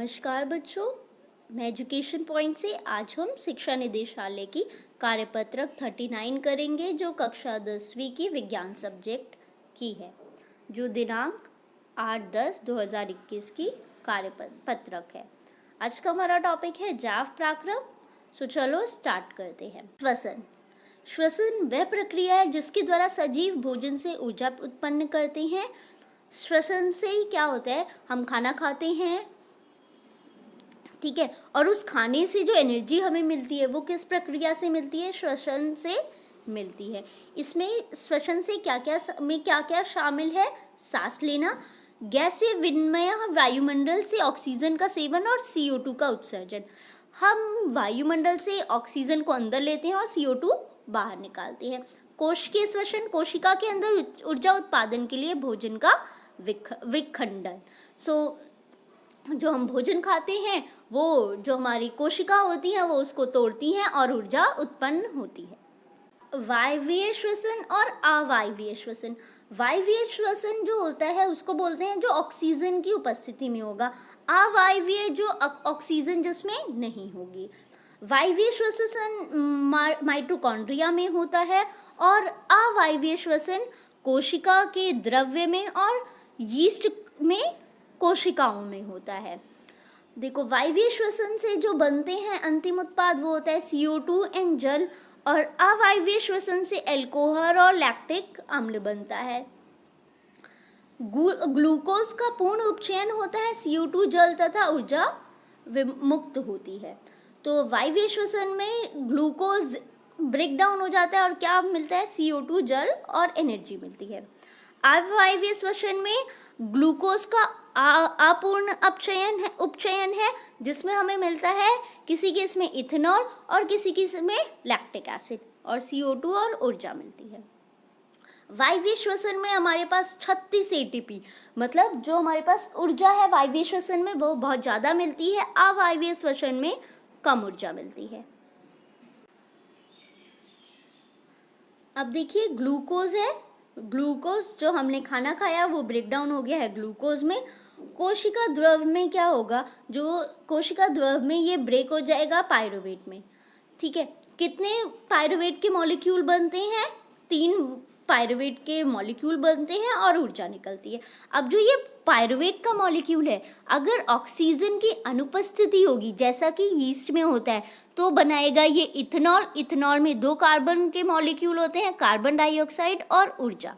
नमस्कार बच्चों, मैं एजुकेशन पॉइंट से आज हम शिक्षा निदेशालय की कार्यपत्रक 39 करेंगे जो कक्षा 10वीं की विज्ञान सब्जेक्ट की है, जो दिनांक 8/10/2021 की कार्यपत्रक है। आज का हमारा टॉपिक है जैव पराक्रम। सो चलो स्टार्ट करते हैं। श्वसन वह प्रक्रिया है जिसके द्वारा सजीव भोजन से ऊर्जा उत्पन्न करते हैं। श्वसन से ही क्या होता है, हम खाना खाते हैं, ठीक है, और उस खाने से जो एनर्जी हमें मिलती है वो किस प्रक्रिया से मिलती है? श्वसन से मिलती है। इसमें श्वसन से क्या क्या शामिल है? सांस लेना, गैसीय विनिमय, वायुमंडल से ऑक्सीजन का सेवन और CO2 का उत्सर्जन। हम वायुमंडल से ऑक्सीजन को अंदर लेते हैं और CO2 बाहर निकालते हैं। कोशिकीय श्वसन, कोशिका के अंदर ऊर्जा उत्पादन के लिए भोजन का विखंडन। जो हम भोजन खाते हैं वो जो हमारी कोशिका होती हैं वो उसको तोड़ती हैं और ऊर्जा उत्पन्न होती है। वायवीय श्वसन और अवायवीय श्वसन। वायवीय श्वसन जो होता है उसको बोलते हैं जो ऑक्सीजन की उपस्थिति में होगा। अवायवीय जो ऑक्सीजन जिसमें नहीं होगी। वायवीय श्वसन माइटोकॉन्ड्रिया में होता है और अवायवीय श्वसन कोशिका के द्रव्य में और यीस्ट में कोशिकाओं में होता है। देखो, वायवीय श्वसन से जो बनते हैं अंतिम उत्पाद वो होता है CO2 एंड जल, और अवायवीय श्वसन से अल्कोहल और लैक्टिक अम्ल बनता है। ग्लूकोज का पूर्ण उपचयन होता है, CO2 जल तथा ऊर्जा मुक्त होती है। तो वायवीय श्वसन में ग्लूकोज ब्रेक डाउन हो जाता है और क्या मिलता है? CO2 जल और एनर्जी मिलती है। अवायवीय श्वसन में ग्लूकोज का अपूर्ण उपचयन है जिसमें हमें मिलता है किसी केस में इथेनॉल और किसी केस में लैक्टिक एसिड, और CO2 और ऊर्जा मिलती है। वायवीय श्वसन में हमारे पास 36 ATP, मतलब जो हमारे पास ऊर्जा है वायवीय श्वसन में वो बहुत ज़्यादा मिलती है, अवायवीय श्वसन में कम ऊर्जा मिलती है। अब देखिए, ग्लूकोज है, ग्लूकोज जो हमने खाना खाया वो ब्रेक डाउन हो गया है ग्लूकोज में। कोशिका द्रव में क्या होगा? जो कोशिका द्रव में ये ब्रेक हो जाएगा पायरुवेट में, ठीक है। कितने पायरुवेट के मॉलिक्यूल बनते हैं? 3 पायरुवेट के मॉलिक्यूल बनते हैं और ऊर्जा निकलती है। अब जो ये पायरुवेट का मॉलिक्यूल है, अगर ऑक्सीजन की अनुपस्थिति होगी जैसा कि यीस्ट में होता है तो बनाएगा ये इथेनॉल। इथेनॉल में 2 कार्बन के मॉलिक्यूल होते हैं, कार्बन डाइऑक्साइड और ऊर्जा।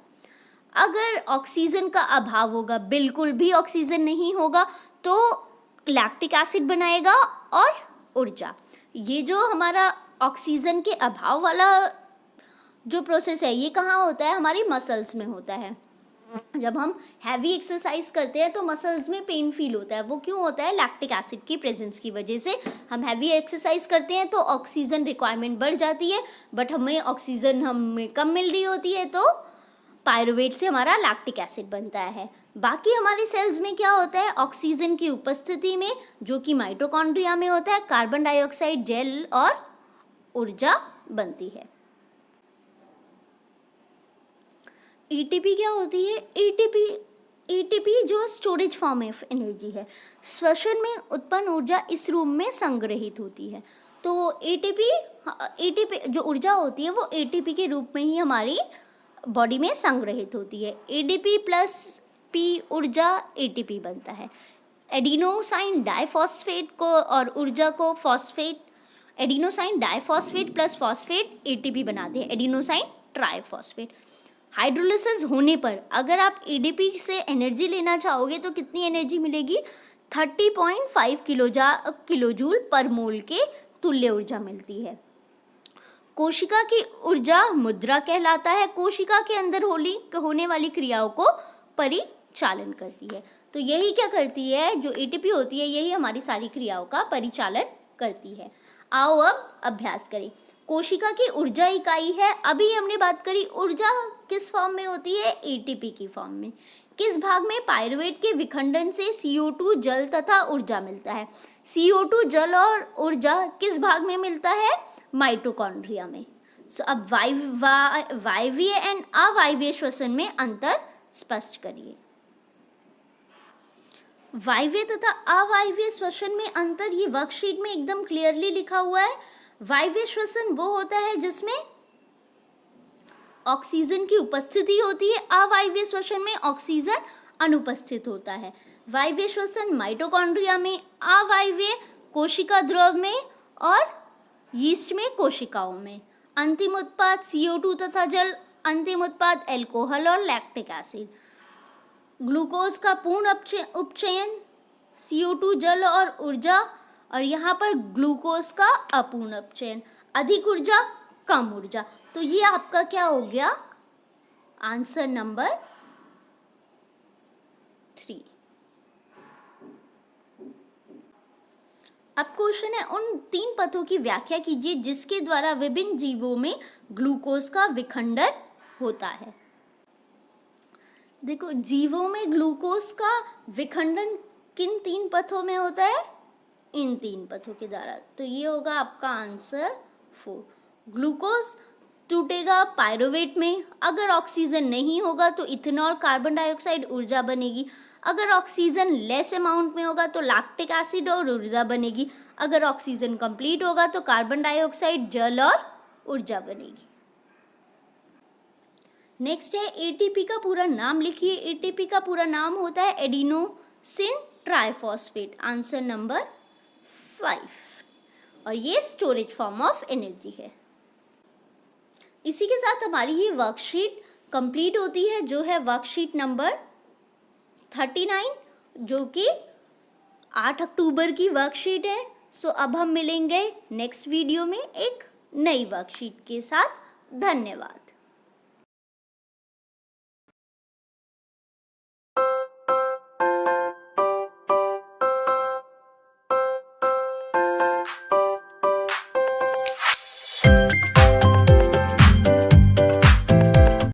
अगर ऑक्सीजन का अभाव होगा, बिल्कुल भी ऑक्सीजन नहीं होगा, तो लैक्टिक एसिड बनाएगा और ऊर्जा। ये जो हमारा ऑक्सीजन के अभाव वाला जो प्रोसेस है ये कहाँ होता है? हमारी मसल्स में होता है। जब हम हैवी एक्सरसाइज करते हैं तो मसल्स में पेन फील होता है। वो क्यों होता है? लैक्टिक एसिड की प्रेजेंस की वजह से। हम हैवी एक्सरसाइज करते हैं तो ऑक्सीजन रिक्वायरमेंट बढ़ जाती है, बट हमें ऑक्सीजन हमें कम मिल रही होती है तो पायरुवेट से हमारा लैक्टिक एसिड बनता है। बाकी हमारे सेल्स में क्या होता है? ऑक्सीजन की उपस्थिति में, जो कि माइटोकॉन्ड्रिया में होता है, कार्बन डाइऑक्साइड, जेल और ऊर्जा बनती है। ATP क्या होती है? ATP जो स्टोरेज फॉर्म ऑफ एनर्जी है। श्वसन में उत्पन्न ऊर्जा इस रूप में संग्रहित होती है। तो ATP जो ऊर्जा होती है वो ATP के रूप में ही हमारी बॉडी में संग्रहित होती है। ADP प्लस P ऊर्जा ATP बनता है। एडिनोसाइन डाइफॉस्फेट को और ऊर्जा को phosphate, adenosine diphosphate plus phosphate ATP बनाते हैं, एडिनोसाइन ट्राइफॉस्फेट। हाइड्रोलिसिस होने पर अगर आप ADP से एनर्जी लेना चाहोगे तो कितनी एनर्जी मिलेगी? 30.5 किलोजूल पर मोल के तुल्य ऊर्जा मिलती है। कोशिका की ऊर्जा मुद्रा कहलाता है। कोशिका के अंदर होने वाली क्रियाओं को परिचालन करती है। तो यही क्या करती है? जो ATP होती है यही हमारी सारी क्रियाओं का परिचालन करती है। आओ अब अभ्यास करें। कोशिका की ऊर्जा इकाई है, अभी हमने बात करी ऊर्जा किस फॉर्म में होती है? ATP की फॉर्म में। किस भाग में? पायरुवेट के विखंडन से CO2 जल तथा ऊर्जा मिलता है। CO2 जल और ऊर्जा किस भाग में मिलता है? माइटोकॉन्ड्रिया में। सो अब वायवीय एंड अवायवीय श्वसन में अंतर स्पष्ट करिए। वायवीय तथा अवायवीय श्वसन में अंतर ये वर्कशीट में एकदम क्लियरली लिखा हुआ है। वायवीय श्वसन वो होता है जिसमें ऑक्सीजन की उपस्थिति होती है, अवायवीय श्वसन में ऑक्सीजन अनुपस्थित होता है। वायवीय श्वसन माइटोकॉन्ड्रिया में, अवायवीय कोशिका द्रव में और यीस्ट में कोशिकाओं में। अंतिम उत्पाद CO2 तथा जल, अंतिम उत्पाद एल्कोहल और लैक्टिक एसिड। ग्लूकोज का पूर्ण उपचयन, CO2 जल और ऊर्जा, और यहाँ पर ग्लूकोज का अपूर्ण उपचयन, अधिक ऊर्जा कम ऊर्जा। तो ये आपका क्या हो गया, आंसर नंबर 3। अब क्वेश्चन है, उन 3 पथों की व्याख्या कीजिए जिसके द्वारा विभिन्न जीवों में ग्लूकोज का विखंडन होता है। देखो, जीवों में ग्लूकोज का विखंडन किन 3 पथों में होता है, इन 3 पथों के द्वारा। तो ये होगा आपका आंसर 4। ग्लूकोज टूटेगा पायरुवेट में, अगर ऑक्सीजन नहीं होगा तो इथेनॉल कार्बन डाइऑक्साइड ऊर्जा बनेगी, अगर ऑक्सीजन लेस अमाउंट में होगा तो लैक्टिक एसिड और ऊर्जा बनेगी, अगर ऑक्सीजन कंप्लीट होगा तो कार्बन डाइऑक्साइड जल और ऊर्जा बनेगी। नेक्स्ट है एटीपी का पूरा नाम लिखिए। एटीपी का पूरा नाम होता है एडिनोसिन ट्राइफॉस्फेट, आंसर नंबर 5, और ये स्टोरेज फॉर्म ऑफ एनर्जी है। इसी के साथ हमारी ये वर्कशीट कंप्लीट होती है, जो है वर्कशीट नंबर 39, जो कि 8 अक्टूबर की वर्कशीट है। सो अब हम मिलेंगे नेक्स्ट वीडियो में एक नई वर्कशीट के साथ। धन्यवाद।